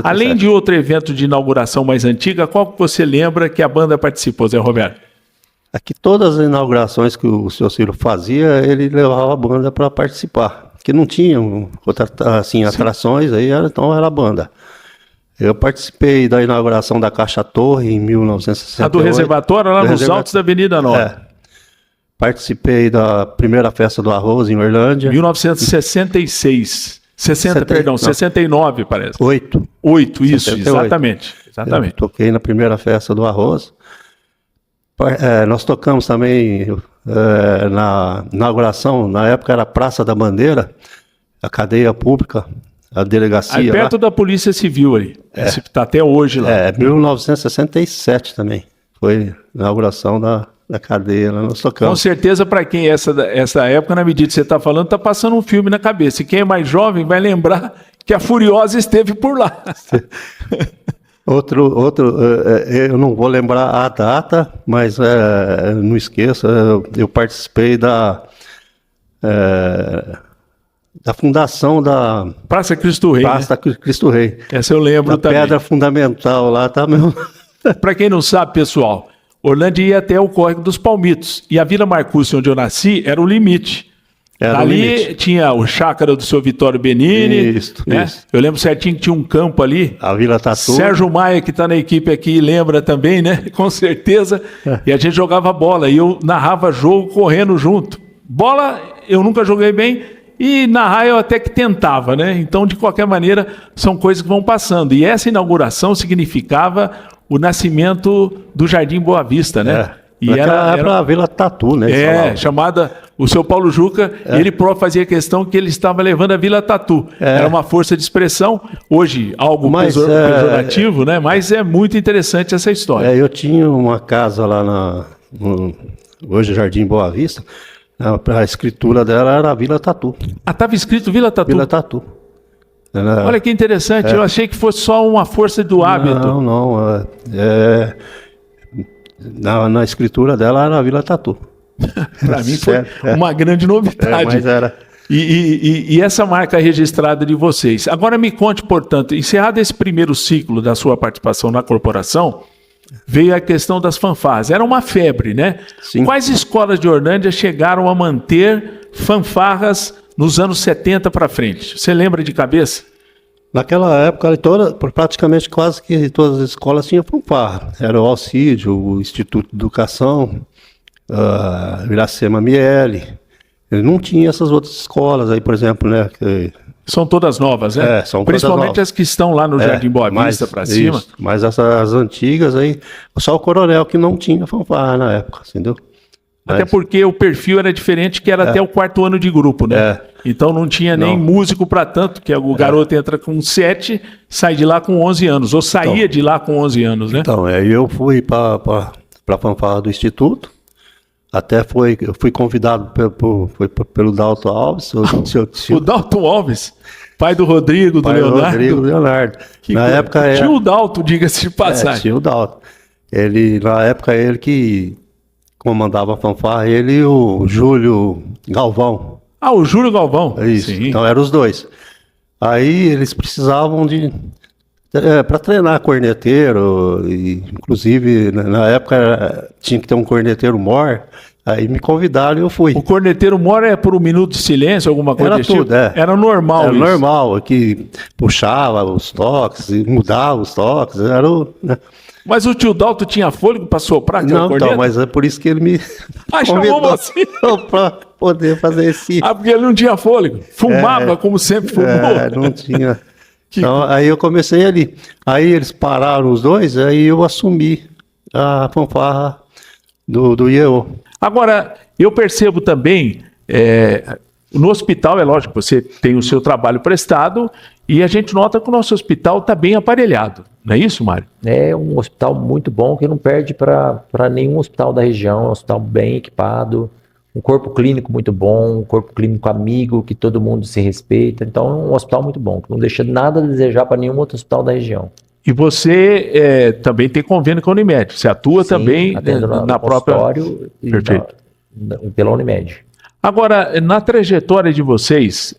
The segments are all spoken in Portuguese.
Além de outro evento de inauguração mais antiga, qual que você lembra que a banda participou, Zé Roberto? Aqui todas as inaugurações que o seu Ciro fazia, ele levava a banda para participar. Que não tinham assim, atrações, aí então era a banda. Eu participei da inauguração da Caixa Torre em 1968. A do reservatório lá nos altos da Avenida Nova. É. Participei da primeira festa do arroz em Orlândia. 1966. 69, parece. 8, isso, 68. Exatamente. Eu toquei na primeira festa do arroz. Nós tocamos também na inauguração, na época era Praça da Bandeira, a cadeia pública, a delegacia. Aí perto da Polícia Civil ali. Está até hoje lá. 1967 também. Foi a inauguração da cadeia, lá nós tocamos. Com certeza, para quem é essa época, na medida que você está falando, está passando um filme na cabeça. E quem é mais jovem vai lembrar que a Furiosa esteve por lá. Eu não vou lembrar a data, mas não esqueça, eu participei da fundação da Praça Cristo Rei. Praça Cristo Rei. Essa eu lembro também. A pedra fundamental lá tá mesmo. Para quem não sabe, pessoal, Orlândia ia até o Córrego dos Palmitos. E a Vila Marcúcia, onde eu nasci, era o limite. Ali tinha o chácara do seu Vitório Benini. Isso. Eu lembro certinho que tinha um campo ali. A Vila Tatu. Sérgio Maia, que está na equipe aqui, lembra também, né? Com certeza. E a gente jogava bola. E eu narrava jogo correndo junto. Bola, eu nunca joguei bem. E narrar eu até que tentava, né? Então, de qualquer maneira, são coisas que vão passando. E essa inauguração significava o nascimento do Jardim Boa Vista, né? E era a Vila Tatu, né? Chamada... O seu Paulo Juca, ele fazia questão que ele estava levando a Vila Tatu. Era uma força de expressão, hoje algo pejorativo, né? Mas é muito interessante essa história. Eu tinha uma casa lá hoje Jardim Boa Vista, a escritura dela era Vila Tatu. Estava escrito Vila Tatu? Vila Tatu. Olha que interessante, eu achei que fosse só uma força do hábito. Não. Na escritura dela era Vila Tatu. Para mim foi uma grande novidade. Mas era. E essa marca registrada de vocês. Agora me conte, portanto, encerrado esse primeiro ciclo da sua participação na corporação, veio a questão das fanfarras. Era uma febre, né? Sim. Quais escolas de Orlândia chegaram a manter fanfarras nos anos 70 para frente? Você lembra de cabeça? Naquela época, praticamente quase que todas as escolas tinham fanfarra. Era o Alcídio, o Instituto de Educação, Iracema Miele. Ele não tinha essas outras escolas aí, por exemplo, né? São todas novas, né? São principalmente todas novas. As que estão lá no Jardim Boa Vista para cima. Isso, mas essas antigas aí, só o Coronel que não tinha fanfarra na época, entendeu? Até porque o perfil era diferente, que era até o 4º ano de grupo, né? Então não tinha nem músico para tanto, que o garoto entra com 7, sai de lá com 11 anos, ou saía de lá com 11 anos, né? Então, eu fui para a fanfarra do Instituto. Até eu fui convidado pelo Dalton Alves. O Dalton Alves, pai do Rodrigo, do Leonardo. Na época Tio Dalton, diga-se de passagem. Tio Dalton. Na época ele que comandava a fanfarra, ele e o Júlio Galvão. O Júlio Galvão. Isso, sim. Então eram os dois. Aí eles precisavam para treinar corneteiro, e, inclusive na época tinha que ter um corneteiro mor, aí me convidaram e eu fui. O corneteiro mor é por um minuto de silêncio, alguma coisa desse tipo? Era normal. Era normal, que puxava os toques, mudava os toques, né? Mas o tio Dalton tinha fôlego para soprar aquela corneta? Não, mas é por isso que ele me chamou assim? Para poder fazer esse... porque ele não tinha fôlego? Fumava como sempre fumou? Não tinha... Então, aí eu comecei ali. Aí eles pararam os dois, aí eu assumi a fanfarra do IEO. Agora, eu percebo também, no hospital, é lógico, você tem o seu trabalho prestado e a gente nota que o nosso hospital está bem aparelhado. Não é isso, Mário? É um hospital muito bom que não perde para nenhum hospital da região. É um hospital bem equipado, um corpo clínico muito bom, um corpo clínico amigo, que todo mundo se respeita. Então é um hospital muito bom, que não deixa nada a desejar para nenhum outro hospital da região. E você também tem convênio com a Unimed. Você atua Sim, também atendo na própria... consultório e Perfeito. pela Unimed. Agora, na trajetória de vocês,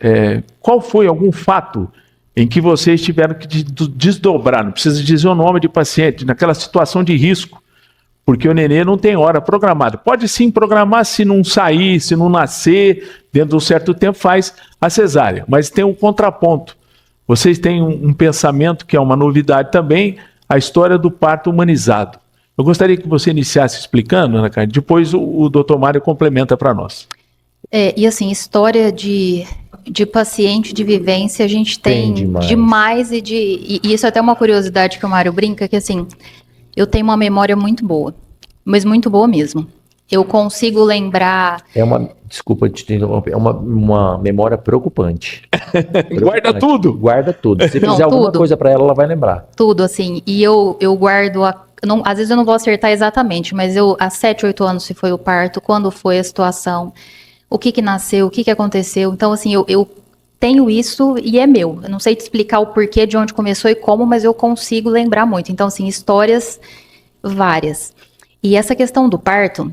qual foi algum fato em que vocês tiveram que desdobrar? Não precisa dizer o nome de paciente, naquela situação de risco, porque o nenê não tem hora programada. Pode sim programar, se não sair, se não nascer, dentro de um certo tempo faz a cesárea, mas tem um contraponto. Vocês têm um pensamento que é uma novidade também, a história do parto humanizado. Eu gostaria que você iniciasse explicando, Ana Carla, depois o Dr. Mário complementa para nós. E assim, história de paciente, de vivência, a gente tem demais e isso é até uma curiosidade que o Mário brinca, que assim, eu tenho uma memória muito boa, mas muito boa mesmo. Eu consigo lembrar... Desculpa te interromper, é uma memória preocupante. Guarda tudo? Guarda tudo. Se fizer alguma coisa para ela vai lembrar. Tudo, assim, e eu guardo... às vezes eu não vou acertar exatamente, mas há 7, 8 anos se foi o parto, quando foi a situação... O que nasceu, o que aconteceu. Então, assim, eu tenho isso e é meu. Eu não sei te explicar o porquê, de onde começou e como, mas eu consigo lembrar muito. Então, assim, histórias várias. E essa questão do parto,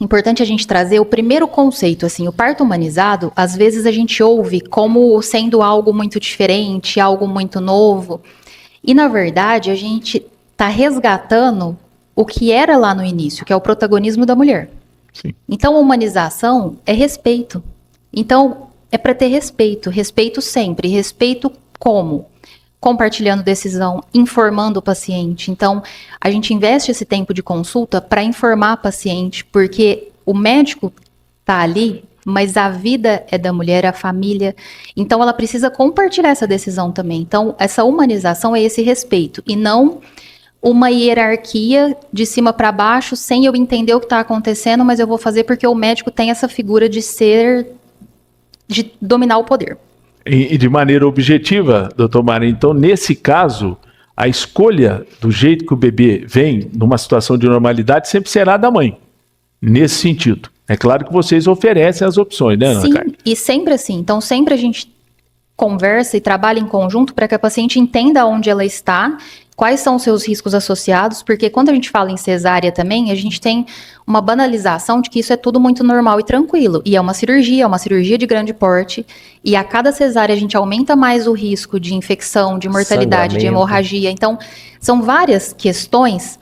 importante a gente trazer o primeiro conceito, assim, o parto humanizado, às vezes a gente ouve como sendo algo muito diferente, algo muito novo. E, na verdade, a gente está resgatando o que era lá no início, que é o protagonismo da mulher. Sim. Então, a humanização é respeito. Então, é para ter respeito. Respeito sempre. Respeito como? Compartilhando decisão, informando o paciente. Então, a gente investe esse tempo de consulta para informar a paciente, porque o médico está ali, mas a vida é da mulher, a família. Então, ela precisa compartilhar essa decisão também. Então, essa humanização é esse respeito. E não... uma hierarquia de cima para baixo, sem eu entender o que está acontecendo, mas eu vou fazer porque o médico tem essa figura de dominar o poder. E de maneira objetiva, doutor Mário, então, nesse caso, a escolha do jeito que o bebê vem, numa situação de normalidade, sempre será da mãe, nesse sentido. É claro que vocês oferecem as opções, né, Ana Sim, Carla? e sempre assim. Então, sempre a gente conversa e trabalha em conjunto para que a paciente entenda onde ela está, quais são os seus riscos associados, porque quando a gente fala em cesárea também, a gente tem uma banalização de que isso é tudo muito normal e tranquilo. E é uma cirurgia de grande porte, e a cada cesárea a gente aumenta mais o risco de infecção, de mortalidade, de hemorragia. Então, são várias questões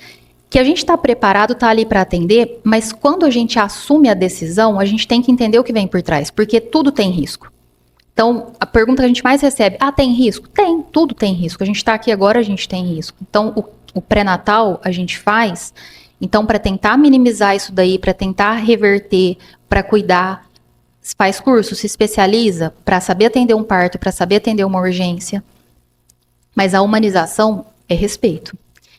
que a gente está preparado, está ali para atender, mas quando a gente assume a decisão, a gente tem que entender o que vem por trás, porque tudo tem risco. Então, a pergunta que a gente mais recebe, tem risco? Tem, tudo tem risco. A gente está aqui agora, a gente tem risco. Então, o pré-natal a gente faz, então, para tentar minimizar isso daí, para tentar reverter, para cuidar, faz curso, se especializa para saber atender um parto, para saber atender uma urgência. Mas a humanização é respeito.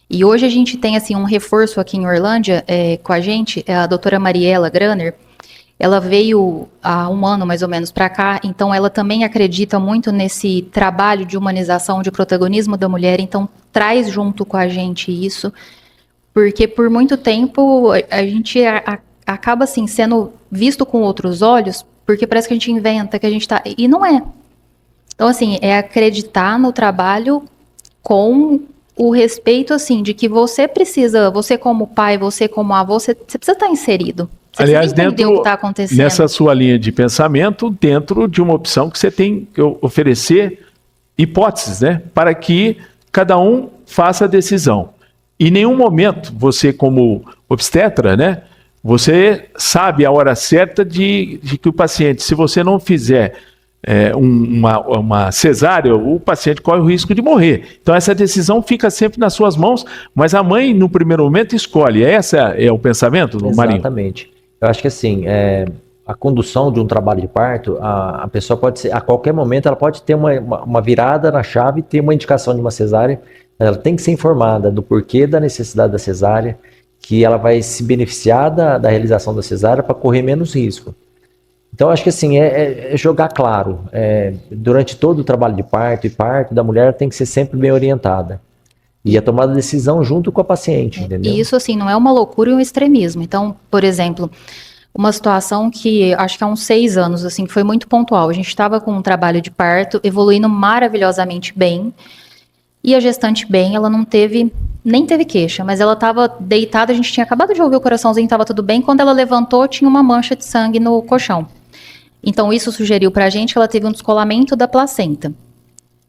E hoje a gente tem, assim, um reforço aqui em Orlândia com a gente, a doutora Mariela Graner. Ela veio há 1 ano, mais ou menos, para cá, então ela também acredita muito nesse trabalho de humanização, de protagonismo da mulher, então traz junto com a gente isso, porque por muito tempo a gente acaba, assim, sendo visto com outros olhos, porque parece que a gente inventa, que a gente tá... E não é. Então, assim, é acreditar no trabalho com o respeito, assim, de que você precisa, você como pai, você como avô, você precisa estar inserido. Você aliás, dentro, o que tá acontecendo. Nessa sua linha de pensamento, dentro de uma opção que você tem que oferecer hipóteses, né? Para que cada um faça a decisão. Em nenhum momento, você como obstetra, né? Você sabe a hora certa de que o paciente, se você não fizer uma cesárea, o paciente corre o risco de morrer. Então essa decisão fica sempre nas suas mãos, mas a mãe, no primeiro momento, escolhe. Esse é o pensamento do Marinho? Exatamente. Eu acho que assim, a condução de um trabalho de parto, a pessoa pode ser, a qualquer momento, ela pode ter uma virada na chave, ter uma indicação de uma cesárea, ela tem que ser informada do porquê da necessidade da cesárea, que ela vai se beneficiar da realização da cesárea para correr menos risco. Então, acho que assim, é jogar claro. Durante todo o trabalho de parto da mulher tem que ser sempre bem orientada. E a tomada de decisão junto com a paciente, entendeu? E isso, assim, não é uma loucura e um extremismo. Então, por exemplo, uma situação que acho que há uns 6 anos, assim, que foi muito pontual. A gente estava com um trabalho de parto evoluindo maravilhosamente bem. E a gestante bem, ela não teve, nem teve queixa, mas ela estava deitada, a gente tinha acabado de ouvir o coraçãozinho, estava tudo bem. Quando ela levantou, tinha uma mancha de sangue no colchão. Então, isso sugeriu para a gente que ela teve um descolamento da placenta.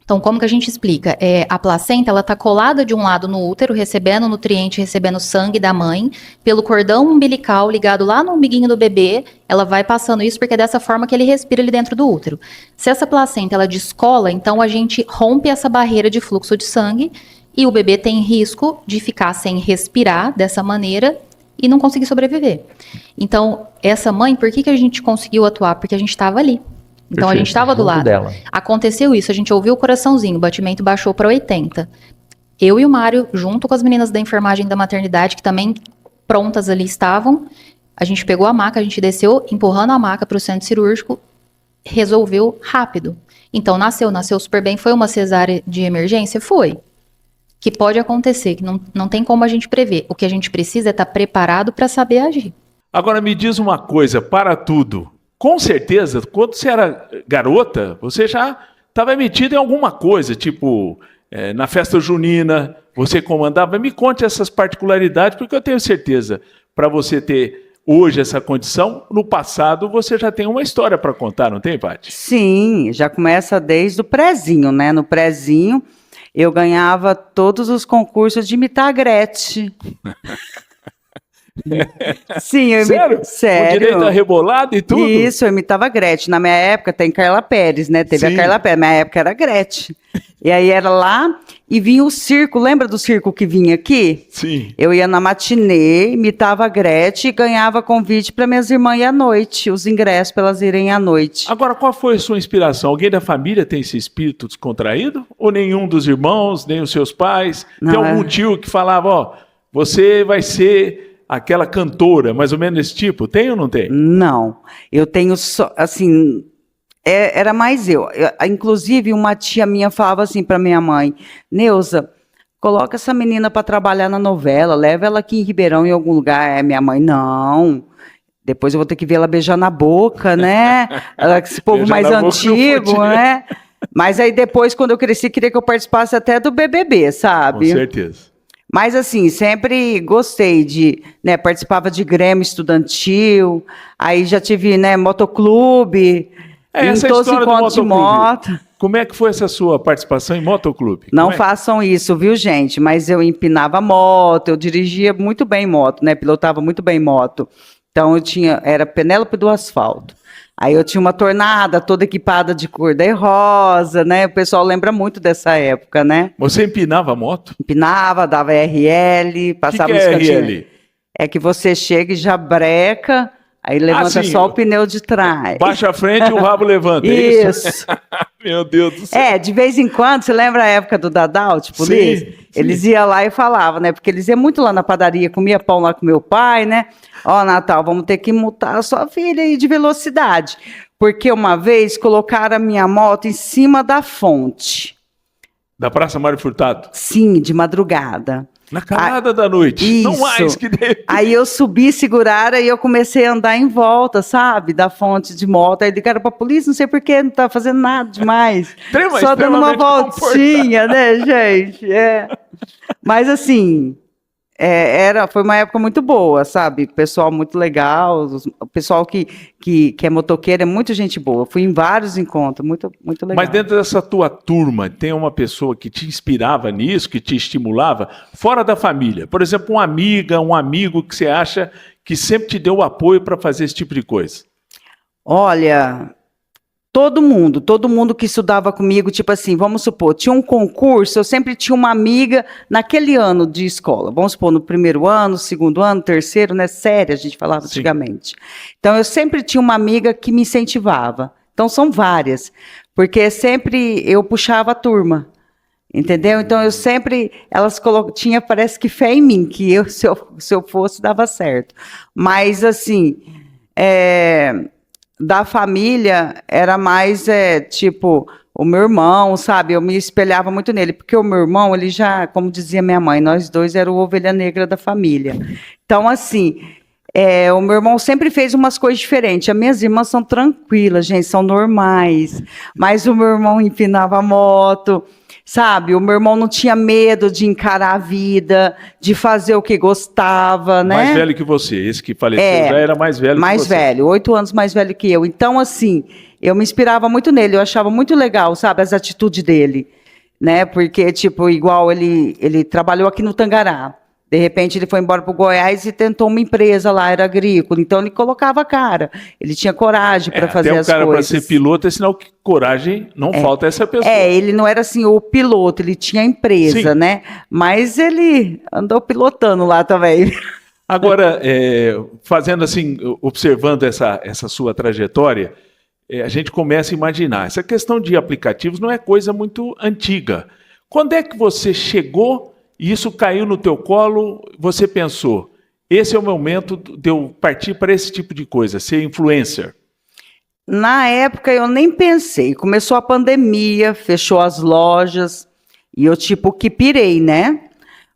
Então, como que a gente explica? A placenta, ela está colada de um lado no útero, recebendo nutriente, recebendo sangue da mãe, pelo cordão umbilical ligado lá no umbiguinho do bebê, ela vai passando isso porque é dessa forma que ele respira ali dentro do útero. Se essa placenta, ela descola, então a gente rompe essa barreira de fluxo de sangue e o bebê tem risco de ficar sem respirar dessa maneira e não conseguir sobreviver. Então, essa mãe, por que a gente conseguiu atuar? Porque a gente estava ali. Então, a gente estava do lado. Dela. Aconteceu isso, a gente ouviu o coraçãozinho, o batimento baixou para 80. Eu e o Mário, junto com as meninas da enfermagem da maternidade, que também prontas ali estavam, a gente pegou a maca, a gente desceu, empurrando a maca para o centro cirúrgico, resolveu rápido. Então, nasceu super bem. Foi uma cesárea de emergência? Foi. Que pode acontecer, que não tem como a gente prever. O que a gente precisa é estar preparado para saber agir. Agora, me diz uma coisa, para tudo. Com certeza, quando você era garota, você já estava metida em alguma coisa, tipo, na festa junina, você comandava. Me conte essas particularidades, porque eu tenho certeza, para você ter hoje essa condição, no passado você já tem uma história para contar, não tem, Paty? Sim, já começa desde o prezinho, né? No prezinho, eu ganhava todos os concursos de imitar a Gretchen. Sim, Sério? Sério. Com direito a rebolado e tudo? Isso, eu imitava a Gretchen. Na minha época tem Carla Pérez, né? Teve Sim. a Carla Pérez, na minha época era a Gretchen. E aí era lá e vinha o circo, lembra do circo que vinha aqui? Sim. Eu ia na matinê, imitava a Gretchen e ganhava convite para minhas irmãs ir à noite, os ingressos para elas irem à noite. Agora, qual foi a sua inspiração? Alguém da família tem esse espírito descontraído? Ou nenhum dos irmãos, nem os seus pais? Não, tem algum tio que falava, ó, você vai ser aquela cantora, mais ou menos desse tipo? Tem ou não tem? Não, eu tenho só, assim, era mais eu. Inclusive, uma tia minha falava assim para minha mãe, Neuza, coloca essa menina para trabalhar na novela, leva ela aqui em Ribeirão em algum lugar. Minha mãe, não, depois eu vou ter que ver ela beijar na boca, né? Esse povo Beijar mais na boca antigo, né? Mas aí depois, quando eu cresci, queria que eu participasse até do BBB, sabe? Com certeza. Mas assim, sempre gostei de, né, participava de grêmio estudantil, aí já tive, né, motoclube, Essa em todos os história do encontros de motoclube. moto. Como é que foi essa sua participação em motoclube? Não Como é? façam isso, viu, gente? Mas eu empinava moto, eu dirigia muito bem moto, né, pilotava muito bem moto. Então era Penélope do asfalto. Aí eu tinha uma Tornada toda equipada de cor-de-rosa, né? O pessoal lembra muito dessa época, né? Você empinava a moto? Empinava, dava RL, passava que nos é cantinhos. RL? É que você chega e já breca, aí levanta sim. só o pneu de trás. Baixa a frente e o rabo levanta. É isso? Isso. Meu Deus do céu. De vez em quando, você lembra a época do Dadal, tipo, Sim, Liz? sim. Eles iam lá e falavam, né? Porque eles iam muito lá na padaria, comia pão lá com meu pai, né? Ó, Natal, vamos ter que multar a sua filha aí de velocidade. Porque uma vez colocaram a minha moto em cima da fonte. Da Praça Mário Furtado? Sim, de madrugada. Na calada da noite. Isso. Não mais que deve. Aí eu subi, seguraram, e eu comecei a andar em volta, sabe? Da fonte de moto. Aí ligaram pra polícia, não sei porquê, não tá fazendo nada demais. Só dando uma voltinha, né, gente? Mas assim, foi uma época muito boa, sabe? Pessoal muito legal, o pessoal que é motoqueiro é muito gente boa. Fui em vários encontros, muito, muito legal. Mas dentro dessa tua turma, tem uma pessoa que te inspirava nisso, que te estimulava, fora da família? Por exemplo, uma amiga, um amigo que você acha que sempre te deu apoio para fazer esse tipo de coisa? Olha, todo mundo que estudava comigo, tipo assim, vamos supor, tinha um concurso, eu sempre tinha uma amiga naquele ano de escola, vamos supor, no primeiro ano, segundo ano, terceiro, né, séria, a gente falava antigamente. Então, eu sempre tinha uma amiga que me incentivava. Então, são várias, porque sempre eu puxava a turma, entendeu? Então, eu sempre, elas tinha, parece que fé em mim, que se eu fosse, dava certo. Mas, assim, da família, era mais, tipo, o meu irmão, sabe? Eu me espelhava muito nele, porque o meu irmão, ele já, como dizia minha mãe, nós dois era o ovelha negra da família. Então, assim, o meu irmão sempre fez umas coisas diferentes. As minhas irmãs são tranquilas, gente, são normais. Mas o meu irmão empinava a moto, sabe? O meu irmão não tinha medo de encarar a vida, de fazer o que gostava, né? Mais velho que você, esse que faleceu já era mais velho que Mais você. velho, 8 anos mais velho que eu. Então, assim, eu me inspirava muito nele, eu achava muito legal, sabe, as atitudes dele, né? Porque, tipo, igual ele trabalhou aqui no Tangará. De repente ele foi embora para o Goiás e tentou uma empresa lá, era agrícola. Então ele colocava a cara. Ele tinha coragem para fazer as coisas. Até o cara para ser piloto é sinal que coragem não falta a essa pessoa. Ele não era assim o piloto, ele tinha empresa, Sim. né? Mas ele andou pilotando lá também. Agora, fazendo assim, observando essa sua trajetória, a gente começa a imaginar. Essa questão de aplicativos não é coisa muito antiga. Quando é que você chegou e isso caiu no teu colo, você pensou, esse é o momento de eu partir para esse tipo de coisa, ser influencer? Na época eu nem pensei. Começou a pandemia, fechou as lojas e eu tipo que pirei, né?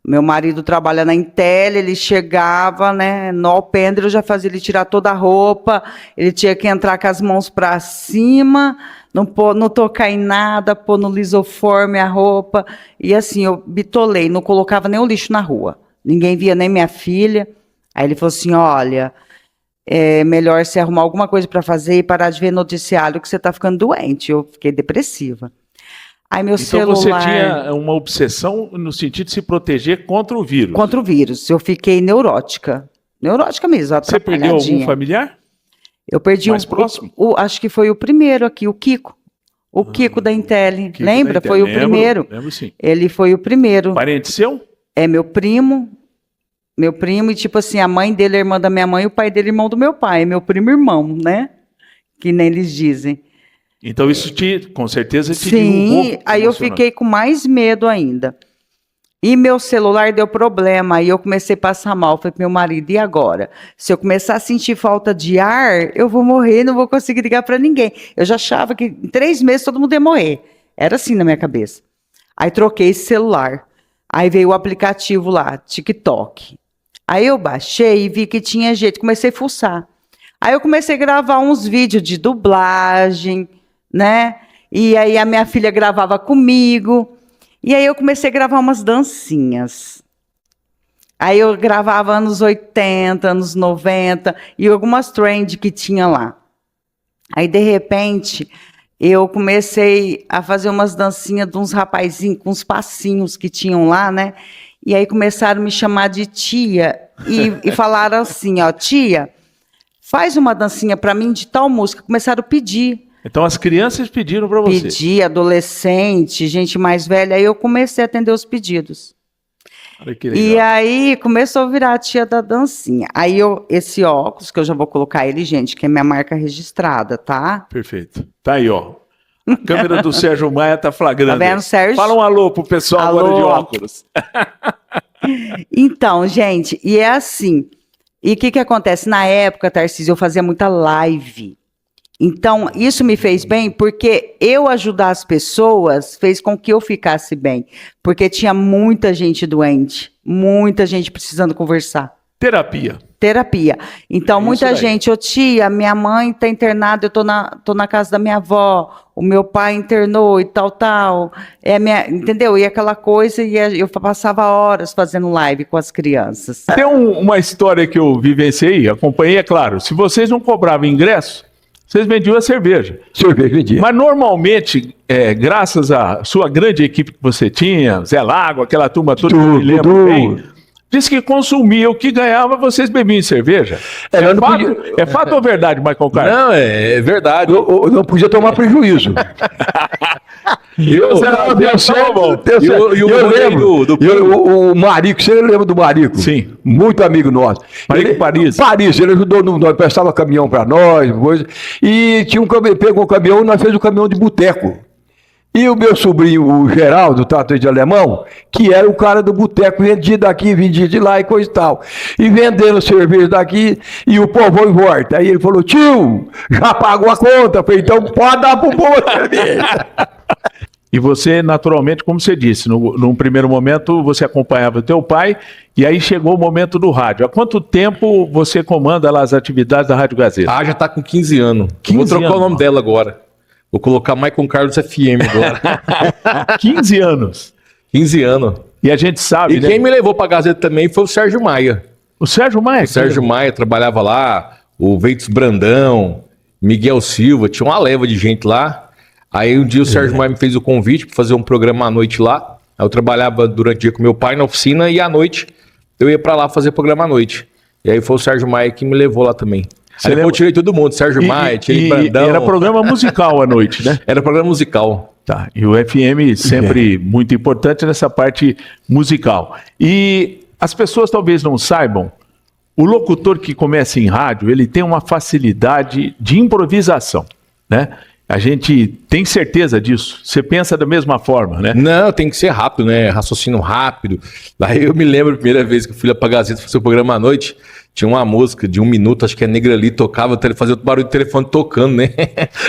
Meu marido trabalha na Intel, ele chegava, né, no alpendre, eu já fazia ele tirar toda a roupa, ele tinha que entrar com as mãos para cima, não tocar em nada, pôr no lisoforme a roupa, e assim, eu bitolei, não colocava nem o lixo na rua, ninguém via nem minha filha. Aí ele falou assim, olha, é melhor você arrumar alguma coisa para fazer e parar de ver noticiário que você está ficando doente. Eu fiquei depressiva. Aí meu celular... Então você tinha uma obsessão no sentido de se proteger contra o vírus. Contra o vírus. Eu fiquei neurótica. Neurótica mesmo, Você perdeu algum familiar? Eu perdi mais próximo? Acho que foi o primeiro aqui, o Kiko. O Kiko da Intel. Kiko Lembra? da Intel. Foi o primeiro. Lembro sim. Ele foi o primeiro. Parente seu? É meu primo. Meu primo, e tipo assim, a mãe dele é irmã da minha mãe, e o pai dele é irmão do meu pai. É meu primo irmão, né? Que nem eles dizem. Então isso com certeza te Sim, derrubou aí eu emocionalmente. fiquei com mais medo ainda. E meu celular deu problema, aí eu comecei a passar mal. Falei pro meu marido, e agora? Se eu começar a sentir falta de ar, eu vou morrer, não vou conseguir ligar para ninguém. Eu já achava que em 3 meses todo mundo ia morrer. Era assim na minha cabeça. Aí troquei esse celular. Aí veio o aplicativo lá, TikTok. Aí eu baixei e vi que tinha jeito, comecei a fuçar. Aí eu comecei a gravar uns vídeos de dublagem, né? E aí a minha filha gravava comigo. E aí eu comecei a gravar umas dancinhas. Aí eu gravava anos 80, anos 90 e algumas trends que tinha lá. Aí de repente eu comecei a fazer umas dancinhas de uns rapazinhos com uns passinhos que tinham lá, né? E aí começaram a me chamar de tia e falaram assim, ó, tia, faz uma dancinha para mim de tal música. Começaram a pedir. Então as crianças pediram para você. Pedi, adolescente, gente mais velha, aí eu comecei a atender os pedidos. Olha que legal. E aí começou a virar a tia da dancinha. Aí esse óculos, que eu já vou colocar ele, gente, que é minha marca registrada, tá? Perfeito. Tá aí, ó. A câmera do Sérgio Maia tá flagrando. Tá vendo, Sérgio? Fala um alô pro pessoal Alô. agora de óculos. Então, gente, e é assim. E o que acontece? Na época, Tarcísio, eu fazia muita live. Então, isso me fez bem, porque eu ajudar as pessoas fez com que eu ficasse bem. Porque tinha muita gente doente, muita gente precisando conversar. Terapia. Terapia. Então, É muita isso daí. gente, tia, minha mãe está internada, eu tô na casa da minha avó, o meu pai internou e tal. Entendeu? E aquela coisa, e eu passava horas fazendo live com as crianças. Tem uma história que eu vivenciei, acompanhei, é claro. Se vocês não cobravam ingresso, vocês vendiam a cerveja. Cerveja vendia. Mas normalmente, graças à sua grande equipe que você tinha, Zé Lago, aquela turma toda que eu me lembro Dudu. bem, disse que consumia o que ganhava, vocês bebiam cerveja. Nós não fato, podia- é fato ou verdade, Michael Carter? Não, é verdade. Eu não podia tomar prejuízo. Eu lembro. O Marico, você lembra do Marico? Sim. Muito amigo nosso. Marico Paris. Paris, ele ajudou, nós prestava caminhão para nós, coisa. E tinha pegou um caminhão e nós fez um caminhão de boteco. E o meu sobrinho, o Geraldo, tratante de alemão, que era o cara do boteco, vendia daqui, vendia de lá e coisa e tal. E vendendo cerveja daqui, e o povão em volta. Aí ele falou, tio, já pagou a conta. Eu falei, então pode dar pro povo a cerveja. E você, naturalmente, como você disse, num primeiro momento você acompanhava o teu pai, e aí chegou o momento do rádio. Há quanto tempo você comanda lá as atividades da Rádio Gazeta? Já tá com 15 anos. 15 Vou trocar anos. o nome dela agora. Vou colocar Maicon Carlos FM agora. 15 anos. 15 anos. E a gente sabe, E né? quem me levou pra Gazeta também foi o Sérgio Maia. O Sérgio Maia. O Sérgio Maia trabalhava lá, o Veitos Brandão, Miguel Silva, tinha uma leva de gente lá. Aí um dia o Sérgio Maia me fez o convite para fazer um programa à noite lá. Aí eu trabalhava durante o dia com meu pai na oficina e à noite eu ia para lá fazer programa à noite. E aí foi o Sérgio Maia que me levou lá também. Você Aí depois lembra- eu tirei todo mundo, Sérgio Maia, tirei Brandão. era programa musical à noite, né? Era programa musical. Tá, e o FM sempre muito importante nessa parte musical. E as pessoas talvez não saibam, o locutor que começa em rádio, ele tem uma facilidade de improvisação, né? A gente tem certeza disso. Você pensa da mesma forma, né? Não, tem que ser rápido, né? Raciocínio rápido. Daí eu me lembro a primeira vez que eu fui lá pra Gazeta fazer o programa à noite, tinha uma música de 1 minuto, acho que a Negra ali tocava, fazia outro barulho de telefone tocando, né?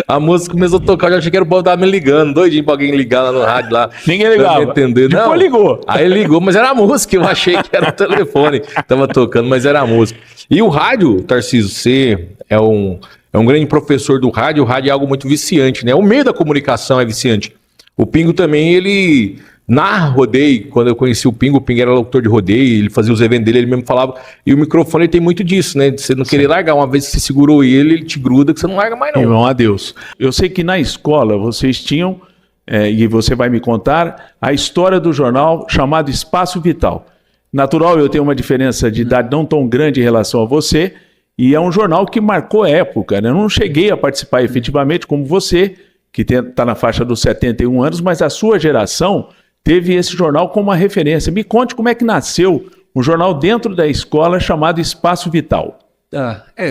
A música começou a tocar, eu já achei que era o povo tava me ligando, doidinho pra alguém ligar lá no rádio lá. Ninguém Pra ligava. me entender. Depois Não. ligou. Aí ligou, mas era a música, eu achei que era o telefone. Tava tocando, mas era a música. E o rádio, Tarcísio, você é um grande professor do rádio, o rádio é algo muito viciante, né? O meio da comunicação é viciante. O Pingo também, ele narra rodeio. Quando eu conheci o Pingo era locutor de rodeio, ele fazia os eventos dele, ele mesmo falava. E o microfone ele tem muito disso, né? De você não querer largar. Uma vez que você segurou ele te gruda, que você não larga mais não. Irmão, adeus. Eu sei que na escola vocês tinham, e você vai me contar, a história do jornal chamado Espaço Vital. Natural, eu tenho uma diferença de idade não tão grande em relação a você, e é um jornal que marcou época, né? Eu não cheguei a participar efetivamente como você, que está na faixa dos 71 anos, mas a sua geração teve esse jornal como uma referência. Me conte como é que nasceu um jornal dentro da escola chamado Espaço Vital.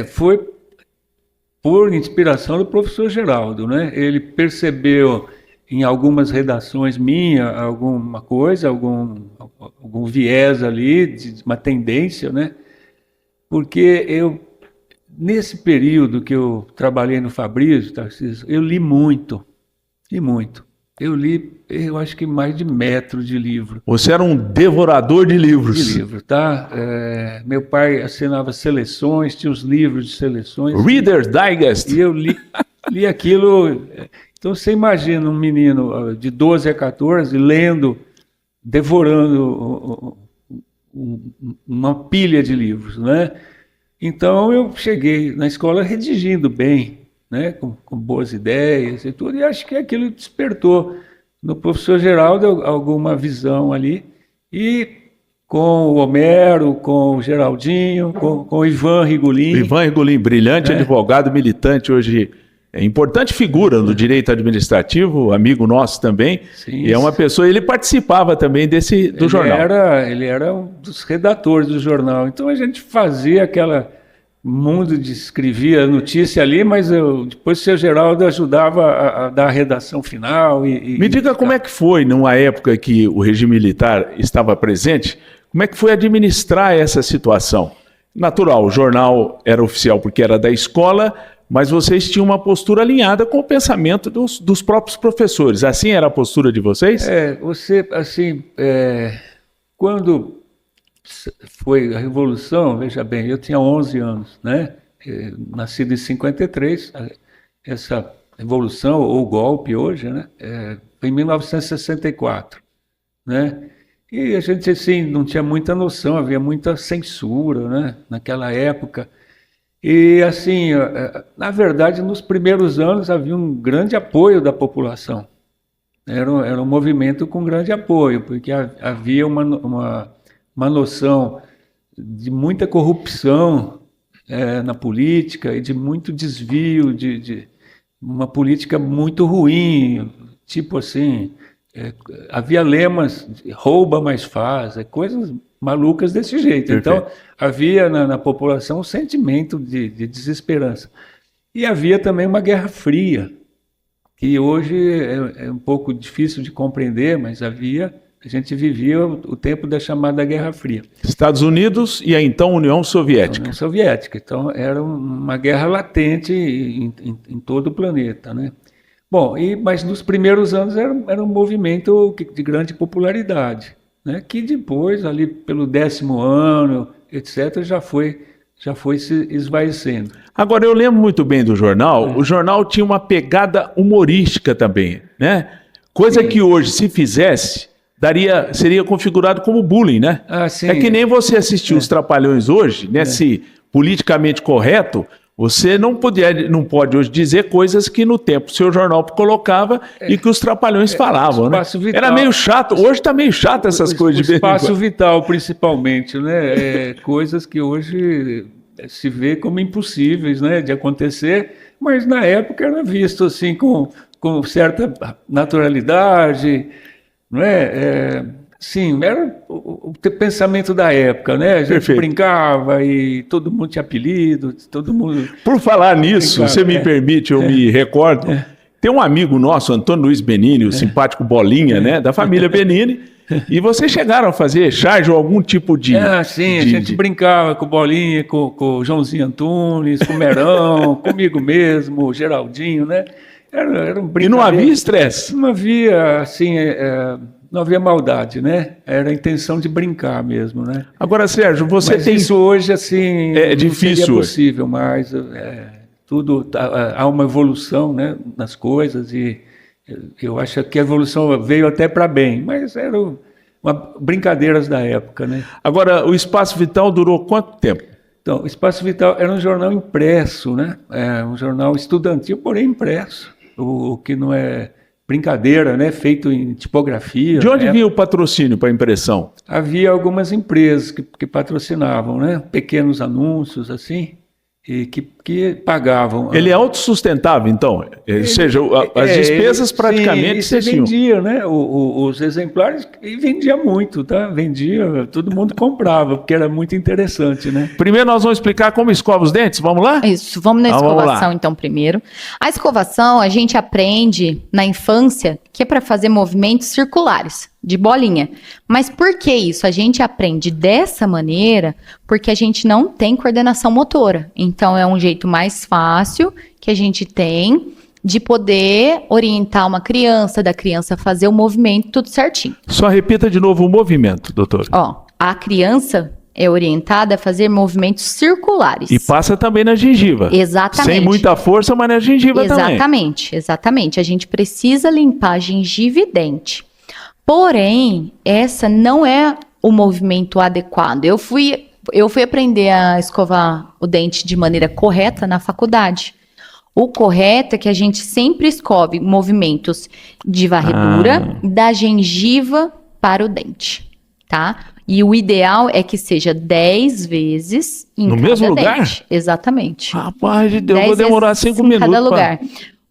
Foi por inspiração do professor Geraldo, né? Ele percebeu em algumas redações minhas alguma coisa, algum viés ali, de uma tendência, né? Porque nesse período que eu trabalhei no Fabrício, Tarcísio, eu li muito, Eu li, eu acho que mais de metro de livro. Você era um devorador de livros. Tá? Meu pai assinava seleções, tinha os livros de seleções. Reader's Digest. E eu li aquilo. Então você imagina um menino de 12 a 14 lendo, devorando uma pilha de livros, né? Então eu cheguei na escola redigindo bem, né? Com boas ideias e tudo, e acho que aquilo despertou no professor Geraldo alguma visão ali, e com o Homero, com o Geraldinho, com o Ivan Rigolin. Ivan Rigolin, brilhante advogado, militante hoje, importante figura no direito administrativo, amigo nosso também. Sim, e é uma pessoa, ele participava também do jornal. Ele era um dos redatores do jornal. Então a gente fazia aquela mundo de escrevia notícia ali, mas depois o seu Geraldo ajudava a dar a redação final. Me diga como é que foi, numa época que o regime militar estava presente, como é que foi administrar essa situação? Natural, o jornal era oficial porque era da escola, mas vocês tinham uma postura alinhada com o pensamento dos próprios professores. Assim era a postura de vocês? Quando foi a Revolução, veja bem, eu tinha 11 anos, né? Nascido em 53, essa Revolução, ou golpe hoje, né? Foi em 1964, né? E a gente, assim, não tinha muita noção, havia muita censura, né? Naquela época. E, assim, na verdade, nos primeiros anos havia um grande apoio da população. Era um movimento com grande apoio, porque havia uma noção de muita corrupção na política e de muito desvio, de uma política muito ruim, tipo assim, havia lemas, rouba mais faz, coisas malucas desse jeito. Perfeito. Então, havia na população um sentimento de desesperança. E havia também uma Guerra Fria, que hoje é um pouco difícil de compreender, mas a gente vivia o tempo da chamada Guerra Fria. Estados Unidos e a então União Soviética. União Soviética. Então, era uma guerra latente em todo o planeta, né? Bom, mas nos primeiros anos era um movimento de grande popularidade, né? Que depois, ali pelo 10º ano, etc., já foi já foi se esvaecendo. Agora, eu lembro muito bem do jornal, o jornal tinha uma pegada humorística também, né? Coisa que hoje, se fizesse, seria configurado como bullying, né? Ah, sim. É que nem você assistir os Trapalhões hoje, nesse politicamente correto, você não pode hoje dizer coisas que no tempo o seu jornal colocava e que os Trapalhões falavam, né? Vital. Era meio chato, hoje está meio chato essas coisas. O espaço vital, principalmente, né? Coisas que hoje se vê como impossíveis, né, de acontecer, mas na época era visto assim com certa naturalidade, não é? Sim, era o pensamento da época, né? A gente Perfeito. Brincava e todo mundo tinha apelido, todo mundo... Por falar nisso, você me permite, eu me recordo, tem um amigo nosso, Antônio Luiz Benini, o simpático Bolinha, né, da família Benini, e vocês chegaram a fazer charge ou algum tipo de... sim, a gente brincava com o Bolinha, com o Joãozinho Antunes, com o Merão, comigo mesmo, o Geraldinho, né? Era um E não havia estresse? Não havia, assim, não havia maldade, né? Era a intenção de brincar mesmo, né? Agora, Sérgio, você Mas tem... isso hoje, assim, É difícil não seria hoje. possível mais. Tudo, há uma evolução, né, nas coisas e eu acho que a evolução veio até para bem, mas eram brincadeiras da época, né? Agora, o Espaço Vital durou quanto tempo? Então, o Espaço Vital era um jornal impresso, né? Um jornal estudantil, porém impresso, o que não é brincadeira, né? Feito em tipografia. De onde né? vinha o patrocínio para a impressão? Havia algumas empresas que patrocinavam, né? Pequenos anúncios, assim, e que pagavam. Ele é autossustentável, então? Ou seja, as despesas praticamente você cessiam. vendia, né? Os exemplares e vendia muito, tá? Vendia, todo mundo comprava, porque era muito interessante, né? Primeiro nós vamos explicar como escova os dentes, vamos lá? Isso, vamos na Vamos lá. escovação então primeiro. A escovação a gente aprende na infância que é para fazer movimentos circulares, de bolinha. Mas por que isso? A gente aprende dessa maneira porque a gente não tem coordenação motora. Então é um jeito mais fácil que a gente tem de poder orientar uma criança, da criança fazer o movimento tudo certinho. Só repita de novo o movimento, doutor. Ó, a criança é orientada a fazer movimentos circulares. E passa também na gengiva. Exatamente. Sem muita força, mas na gengiva também. Exatamente. A gente precisa limpar a gengiva e dente. Porém, essa não é o movimento adequado. Eu fui aprender a escovar o dente de maneira correta na faculdade. O correto é que a gente sempre escove movimentos de varredura da gengiva para o dente, tá? E o ideal é que seja 10 vezes em No cada mesmo lugar? dente. Exatamente. Rapaz, eu 10 vou demorar vezes 5 em minutos. cada lugar.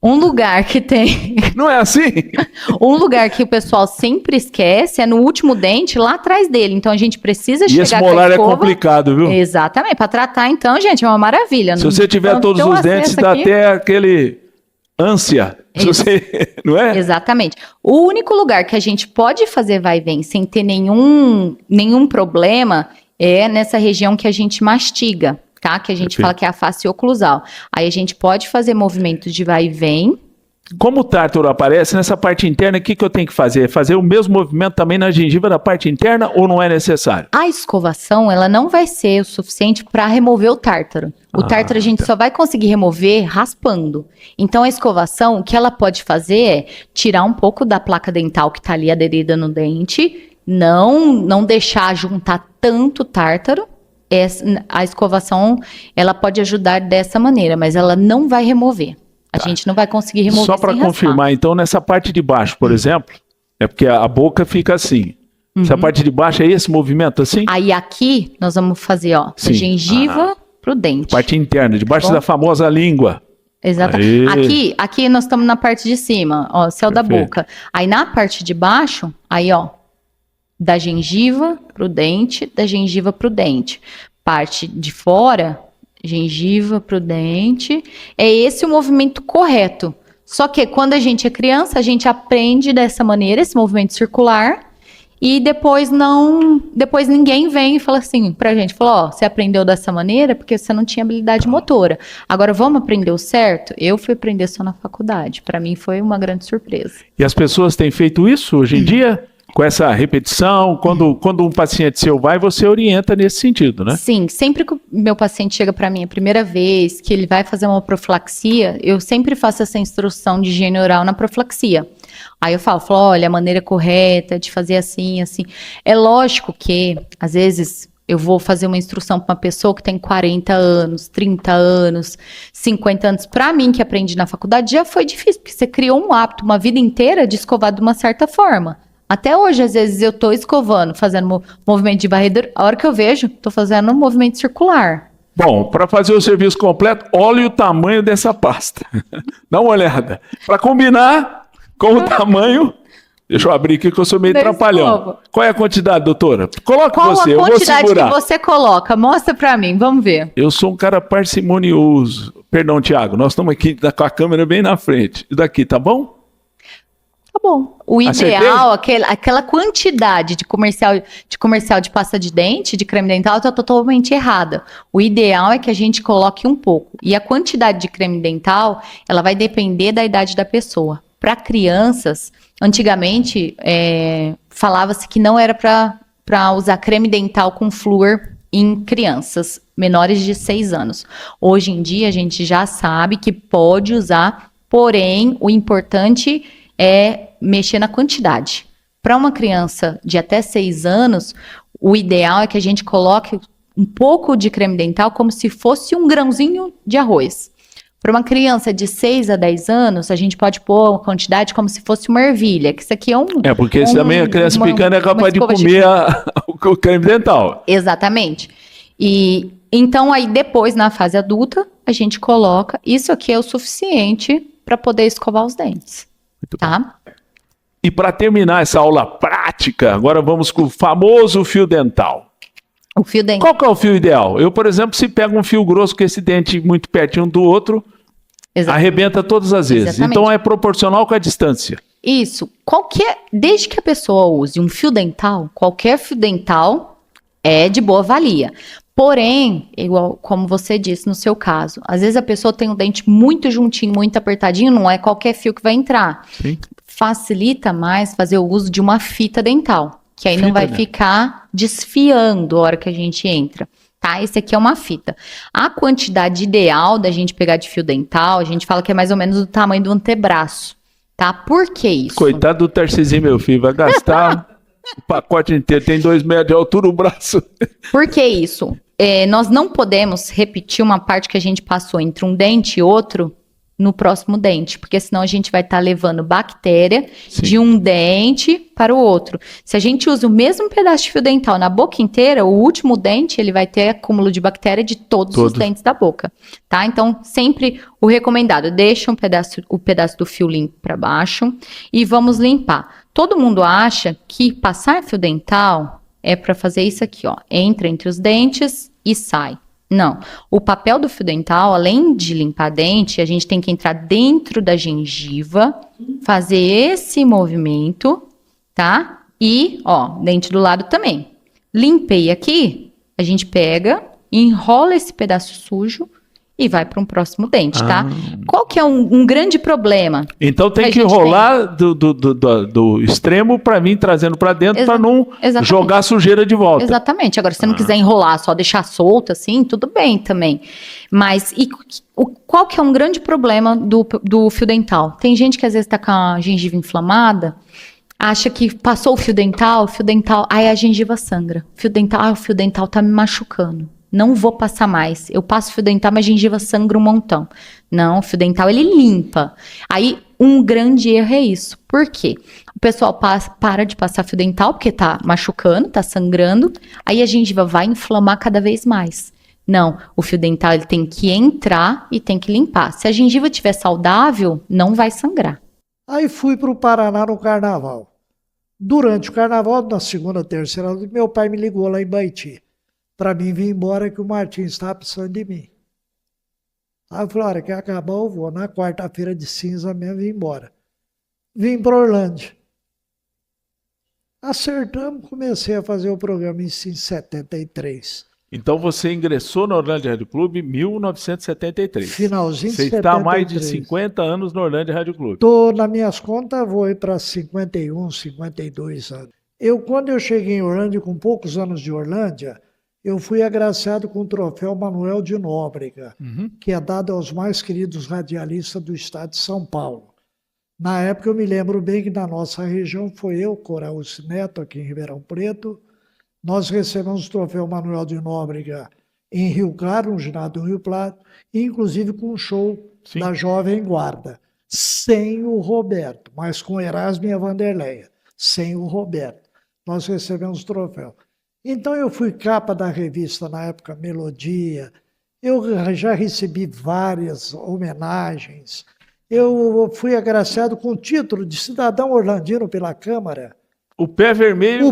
Um lugar que tem... Não é assim? Um lugar que o pessoal sempre esquece é no último dente, lá atrás dele. Então, a gente precisa E chegar esse com a molar é escova. complicado, viu? Exatamente. Para tratar, então, gente, é uma maravilha. Se você tiver Então, todos ter o os dentes, acesso dá aqui- até aquele ânsia. Se Isso. você... Não é? Exatamente. O único lugar que a gente pode fazer vai e vem sem ter nenhum problema é nessa região que a gente mastiga, tá? Que a gente Perfeito. fala que é a face oclusal. Aí a gente pode fazer movimentos de vai e vem. Como o tártaro aparece nessa parte interna, o que eu tenho que fazer? Fazer o mesmo movimento também na gengiva da parte interna ou não é necessário? A escovação, ela não vai ser o suficiente para remover o tártaro. O tártaro a gente só vai conseguir remover raspando. Então, a escovação, o que ela pode fazer é tirar um pouco da placa dental que está ali aderida no dente, não deixar juntar tanto tártaro. A escovação, ela pode ajudar dessa maneira, mas ela não vai remover. A gente não vai conseguir remover Só para sem raspar. confirmar, então, nessa parte de baixo, por exemplo, é porque a boca fica assim. Essa parte de baixo é esse movimento assim? Aí aqui, nós vamos fazer, ó, Sim. da gengiva pro dente. Parte interna, debaixo Bom. da famosa língua. Exatamente. Aqui nós estamos na parte de cima, ó, céu da Perfeito. boca. Aí na parte de baixo, aí ó, da gengiva pro dente, da gengiva pro dente. Parte de fora, gengiva pro dente. É esse o movimento correto. Só que quando a gente é criança, a gente aprende dessa maneira, esse movimento circular. E depois ninguém vem e fala assim pra gente, falou, ó, você aprendeu dessa maneira porque você não tinha habilidade motora. Agora vamos aprender o certo? Eu fui aprender só na faculdade. Pra mim foi uma grande surpresa. E as pessoas têm feito isso hoje em dia? com essa repetição, quando um paciente seu vai, você orienta nesse sentido, né? Sim, sempre que o meu paciente chega para mim a primeira vez, que ele vai fazer uma profilaxia, eu sempre faço essa instrução de higiene oral na profilaxia. Aí eu falo, olha, a maneira correta de fazer assim, assim. É lógico que, às vezes, eu vou fazer uma instrução para uma pessoa que tem 40 anos, 30 anos, 50 anos. Para mim, que aprendi na faculdade, já foi difícil, porque você criou um hábito, uma vida inteira de escovar de uma certa forma. Até hoje, às vezes, eu tô escovando, fazendo movimento de varredura. A hora que eu vejo, tô fazendo um movimento circular. Bom, para fazer o serviço completo, olhe o tamanho dessa pasta. Dá uma olhada. Para combinar com o tamanho... Deixa eu abrir aqui que eu sou meio trapalhão. Qual é a quantidade, doutora? Coloque Qual você, a eu vou quantidade segurar. que você coloca? Mostra para mim, vamos ver. Eu sou um cara parcimonioso. Perdão, Tiago, nós estamos aqui com a câmera bem na frente. Isso daqui, tá bom? Tá bom. O Acertei? ideal, aquela quantidade de comercial de pasta de dente, de creme dental, está totalmente errada. O ideal é que a gente coloque um pouco. E a quantidade de creme dental, ela vai depender da idade da pessoa. Para crianças, antigamente, falava-se que não era para usar creme dental com flúor em crianças menores de 6 anos. Hoje em dia, a gente já sabe que pode usar, porém, o importante é mexer na quantidade. Para uma criança de até 6 anos, o ideal é que a gente coloque um pouco de creme dental como se fosse um grãozinho de arroz. Para uma criança de 6 a 10 anos, a gente pode pôr uma quantidade como se fosse uma ervilha, que isso aqui é um... Porque também a criança pequena é capaz de comer o creme dental. Exatamente. E então aí depois, na fase adulta, a gente coloca... Isso aqui é o suficiente para poder escovar os dentes. Muito Tá? bom. E para terminar essa aula prática, agora vamos com o famoso fio dental. O fio dental. Qual que é o fio ideal? Eu, por exemplo, se pego um fio grosso com esse dente muito pertinho do outro, arrebenta todas as vezes. Exatamente. Então é proporcional com a distância. Isso. Desde que a pessoa use um fio dental, qualquer fio dental é de boa valia. Porém, igual como você disse no seu caso, às vezes a pessoa tem um dente muito juntinho, muito apertadinho, não é qualquer fio que vai entrar. Sim. Facilita mais fazer o uso de uma fita dental, que aí não Fita, vai né? ficar desfiando a hora que a gente entra. Tá? Esse aqui é uma fita. A quantidade ideal da gente pegar de fio dental, a gente fala que é mais ou menos do tamanho do antebraço. Tá? Por que isso? Coitado do Tarcisinho, meu filho, vai gastar o pacote inteiro, tem 2 metros de altura o braço. Por que isso? Nós não podemos repetir uma parte que a gente passou entre um dente e outro no próximo dente, porque senão a gente vai estar levando bactéria Sim. de um dente para o outro. Se a gente usa o mesmo pedaço de fio dental na boca inteira, o último dente ele vai ter acúmulo de bactéria de todos os dentes da boca, tá? Então, sempre o recomendado, deixa o pedaço do fio limpo para baixo e vamos limpar. Todo mundo acha que passar fio dental é para fazer isso aqui, ó, entra entre os dentes e sai. Não, o papel do fio dental, além de limpar dente, a gente tem que entrar dentro da gengiva, fazer esse movimento, tá? E, ó, dente do lado também. Limpei aqui, a gente pega, enrola esse pedaço sujo e vai para um próximo dente, tá? Qual que é um grande problema? Então tem que enrolar do extremo para vir trazendo para dentro para não jogar sujeira de volta. Exatamente. Agora, se você não quiser enrolar, só deixar solto assim, tudo bem também. Mas qual que é um grande problema do fio dental? Tem gente que às vezes está com a gengiva inflamada, acha que passou o fio dental, aí a gengiva sangra. O fio dental tá me machucando. Não vou passar mais. Eu passo fio dental, mas a gengiva sangra um montão. Não, o fio dental ele limpa. Aí um grande erro é isso. Por quê? O pessoal para de passar fio dental porque tá machucando, tá sangrando. Aí a gengiva vai inflamar cada vez mais. Não, o fio dental ele tem que entrar e tem que limpar. Se a gengiva estiver saudável, não vai sangrar. Aí fui para o Paraná no carnaval. Durante o carnaval, na segunda, terceira, meu pai me ligou lá em Baiti. Para mim vir embora que o Martins estava precisando de mim. Aí eu falei, a hora que acabar eu vou. Na quarta-feira de cinza mesmo, vim embora. Vim para Orlândia. Acertamos, comecei a fazer o programa em 73. Então você ingressou no Orlândia Rádio Clube em 1973. Finalzinho de 73. Você está há mais de 50 anos no Orlândia Rádio Clube. Tô, nas minhas contas, vou ir para 51, 52 anos. Quando eu cheguei em Orlândia, com poucos anos de Orlândia, eu fui agraciado com o troféu Manuel de Nóbrega, que é dado aos mais queridos radialistas do estado de São Paulo. Na época, eu me lembro bem que na nossa região foi eu, Coraúcio Neto, aqui em Ribeirão Preto. Nós recebemos o troféu Manuel de Nóbrega em Rio Claro, no ginásio do Rio Claro, inclusive com um show da Jovem Guarda, sem o Roberto, mas com Erasmo e a Vanderleia, sem o Roberto. Nós recebemos o troféu. Então eu fui capa da revista na época Melodia, eu já recebi várias homenagens, eu fui agraciado com o título de cidadão orlandino pela Câmara. O Pé Vermelho,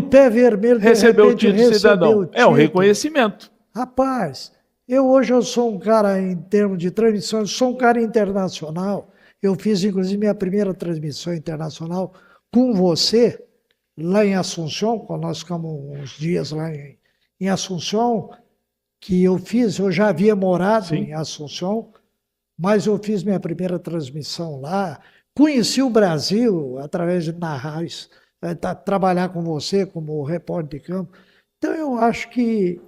recebeu o título de cidadão. É um reconhecimento. Rapaz, hoje eu sou um cara, em termos de transmissão, eu sou um cara internacional. Eu fiz, inclusive, minha primeira transmissão internacional com você, lá em Assunção, quando nós ficamos uns dias lá em Assunção, que eu já havia morado em Assunção, mas eu fiz minha primeira transmissão lá, conheci o Brasil através de narrar, trabalhar com você como repórter de campo. Então eu acho que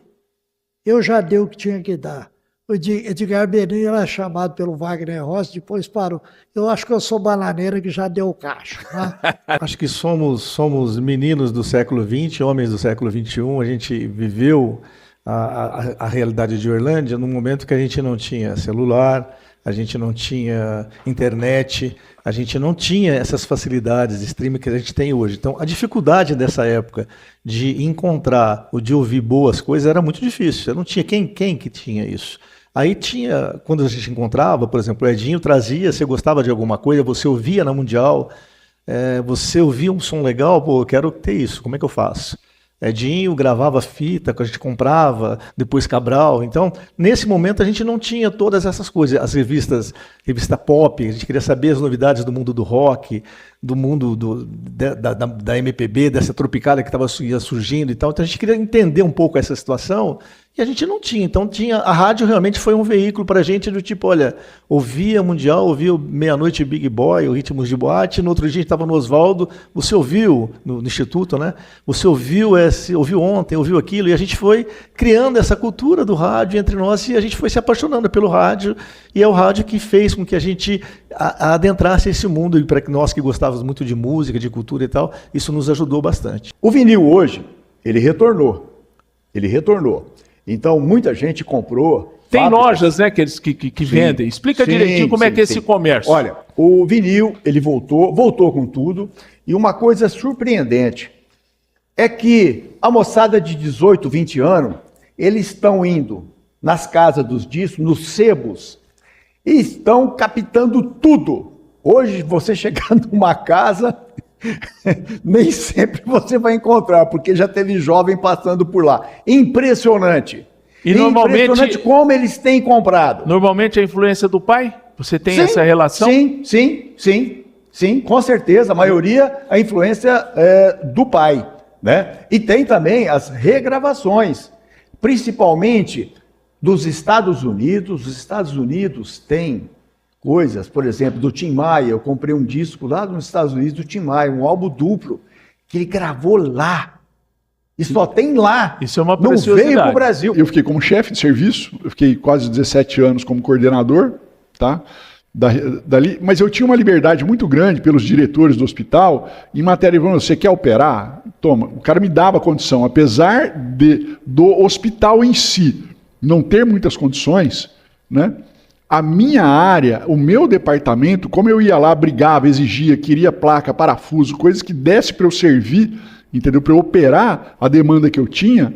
eu já dei o que tinha que dar. O Edgar Benini era chamado pelo Wagner Rossi, depois parou. Eu acho que eu sou bananeira que já deu o cacho. Né? Acho que somos meninos do século XX, homens do século XXI. A gente viveu a realidade de Orlândia num momento que a gente não tinha celular, a gente não tinha internet, a gente não tinha essas facilidades de streaming que a gente tem hoje. Então, a dificuldade dessa época de encontrar ou de ouvir boas coisas era muito difícil. Você não tinha quem que tinha isso. Aí tinha, quando a gente encontrava, por exemplo, o Edinho trazia, você gostava de alguma coisa, você ouvia na Mundial, você ouvia um som legal, pô, eu quero ter isso, como é que eu faço? Edinho gravava fita que a gente comprava, depois Cabral. Então, nesse momento, a gente não tinha todas essas coisas. As revista pop, a gente queria saber as novidades do mundo do rock, do mundo da MPB, dessa tropicália que estava surgindo e tal. Então, a gente queria entender um pouco essa situação e a gente não tinha. Então, a rádio realmente foi um veículo para a gente do tipo, olha, ouvia Mundial, ouvia Meia-Noite Big Boy, o Ritmos de Boate, no outro dia a gente estava no Oswaldo, você ouviu, no Instituto, né? Você ouviu ontem, ouviu aquilo, e a gente foi criando essa cultura do rádio entre nós e a gente foi se apaixonando pelo rádio, e é o rádio que fez com que a gente adentrasse esse mundo, e para nós que gostávamos muito de música, de cultura e tal, isso nos ajudou bastante. O vinil hoje, ele retornou. Então, muita gente comprou. Tem lojas, né, que vendem. Explica direitinho como é que é esse comércio. Olha, o vinil, ele voltou com tudo. E uma coisa surpreendente é que a moçada de 18, 20 anos, eles estão indo nas casas dos discos, nos sebos, e estão captando tudo. Hoje, você chegar numa casa, nem sempre você vai encontrar, porque já teve jovem passando por lá. Impressionante. E normalmente, impressionante como eles têm comprado. Normalmente a influência do pai? Você tem essa relação? Sim, com certeza. A maioria, a influência é do pai, né? E tem também as regravações, principalmente dos Estados Unidos. Os Estados Unidos têm coisas, por exemplo, do Tim Maia. Eu comprei um disco lá nos Estados Unidos do Tim Maia, um álbum duplo, que ele gravou lá. E só tem lá. Isso é uma não veio para o Brasil. Eu fiquei como chefe de serviço, eu fiquei quase 17 anos como coordenador, tá? Dali, mas eu tinha uma liberdade muito grande pelos diretores do hospital em matéria de, você quer operar? Toma, o cara me dava condição, apesar do hospital em si não ter muitas condições, né? A minha área, o meu departamento, como eu ia lá, brigava, exigia, queria placa, parafuso, coisas que desse para eu servir, entendeu? Para eu operar a demanda que eu tinha,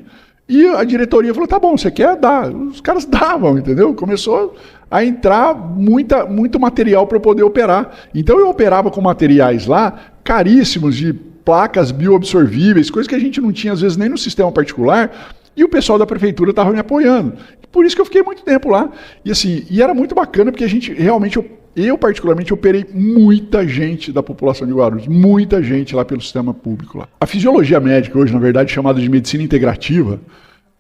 e a diretoria falou, tá bom, você quer dar? Os caras davam, entendeu? Começou a entrar muito material para eu poder operar. Então eu operava com materiais lá, caríssimos, de placas bioabsorvíveis, coisas que a gente não tinha às vezes nem no sistema particular, e o pessoal da prefeitura estava me apoiando. Por isso que eu fiquei muito tempo lá. E assim, e era muito bacana, porque a gente realmente, eu particularmente operei muita gente da população de Guarulhos, muita gente lá pelo sistema público lá. A fisiologia médica hoje, na verdade, chamada de medicina integrativa,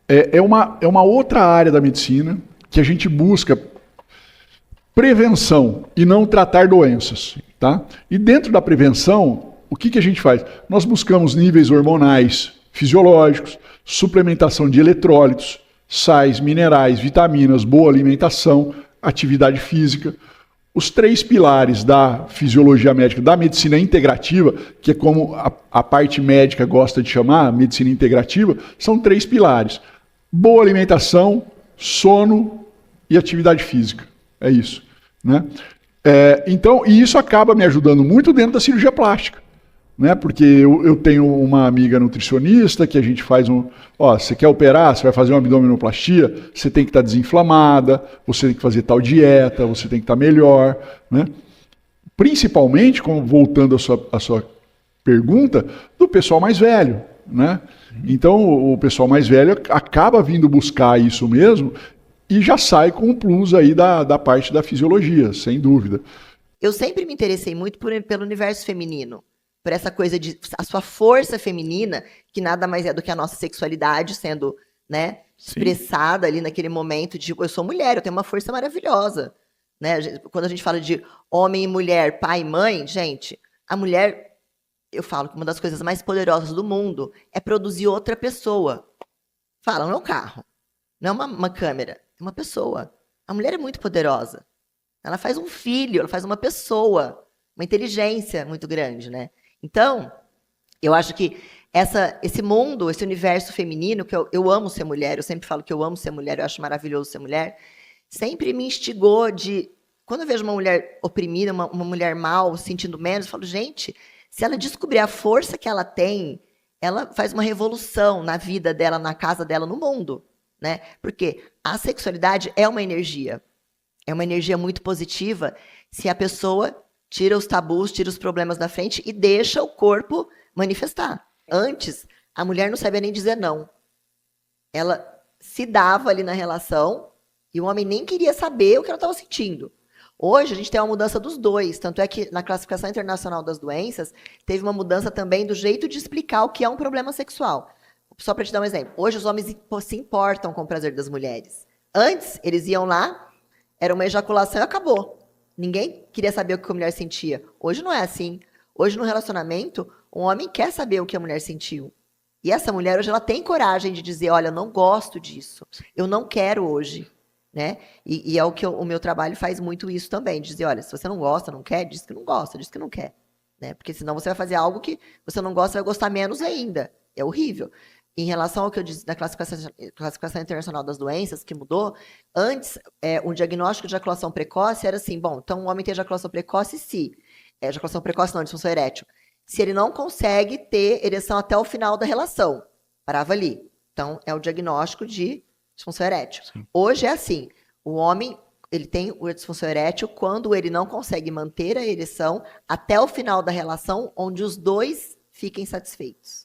é uma outra área da medicina que a gente busca prevenção e não tratar doenças, tá? E dentro da prevenção, o que a gente faz? Nós buscamos níveis hormonais fisiológicos, suplementação de eletrólitos, sais, minerais, vitaminas, boa alimentação, atividade física. Os 3 pilares da fisiologia médica, da medicina integrativa, que é como a parte médica gosta de chamar, medicina integrativa, são 3 pilares. Boa alimentação, sono e atividade física. É isso. Né? Então, e isso acaba me ajudando muito dentro da cirurgia plástica. Né? Porque eu tenho uma amiga nutricionista que a gente faz você quer operar, você vai fazer uma abdominoplastia, você tem que estar desinflamada, você tem que fazer tal dieta, você tem que estar melhor. Né? Principalmente, voltando à sua pergunta, do pessoal mais velho. Né? Então, o pessoal mais velho acaba vindo buscar isso mesmo e já sai com um plus aí da parte da fisiologia, sem dúvida. Eu sempre me interessei muito pelo universo feminino, por essa coisa de a sua força feminina, que nada mais é do que a nossa sexualidade sendo, né, expressada ali naquele momento de eu sou mulher, eu tenho uma força maravilhosa. Né? Quando a gente fala de homem e mulher, pai e mãe, gente, a mulher, eu falo que uma das coisas mais poderosas do mundo é produzir outra pessoa. Fala, não é um carro, não é uma câmera, é uma pessoa. A mulher é muito poderosa. Ela faz um filho, ela faz uma pessoa, uma inteligência muito grande, né? Então, eu acho que esse mundo, esse universo feminino, que eu amo ser mulher, eu sempre falo que eu amo ser mulher, eu acho maravilhoso ser mulher, sempre me instigou de... Quando eu vejo uma mulher oprimida, uma mulher mal, sentindo menos, eu falo, gente, se ela descobrir a força que ela tem, ela faz uma revolução na vida dela, na casa dela, no mundo. Né? Porque a sexualidade é uma energia muito positiva se a pessoa tira os tabus, tira os problemas da frente e deixa o corpo manifestar. Antes, a mulher não sabia nem dizer não. Ela se dava ali na relação e o homem nem queria saber o que ela estava sentindo. Hoje, a gente tem uma mudança dos dois. Tanto é que, na Classificação Internacional das Doenças, teve uma mudança também do jeito de explicar o que é um problema sexual. Só para te dar um exemplo. Hoje, os homens se importam com o prazer das mulheres. Antes, eles iam lá, era uma ejaculação e acabou. Ninguém queria saber o que a mulher sentia. Hoje não é assim. Hoje, no relacionamento, um homem quer saber o que a mulher sentiu. E essa mulher, hoje, ela tem coragem de dizer, olha, eu não gosto disso. Eu não quero hoje. Né? E é o que o meu trabalho faz muito isso também. De dizer, olha, se você não gosta, não quer, diz que não gosta, diz que não quer. Né? Porque senão você vai fazer algo que você não gosta, vai gostar menos ainda. É horrível. Em relação ao que eu disse da classificação internacional das doenças, que mudou, antes, o diagnóstico de ejaculação precoce era assim, bom, então o homem tem ejaculação precoce se... ejaculação precoce não, disfunção erétil. Se ele não consegue ter ereção até o final da relação. Parava ali. Então, é o diagnóstico de disfunção erétil. Sim. Hoje é assim, o homem ele tem a disfunção erétil quando ele não consegue manter a ereção até o final da relação, onde os dois fiquem satisfeitos.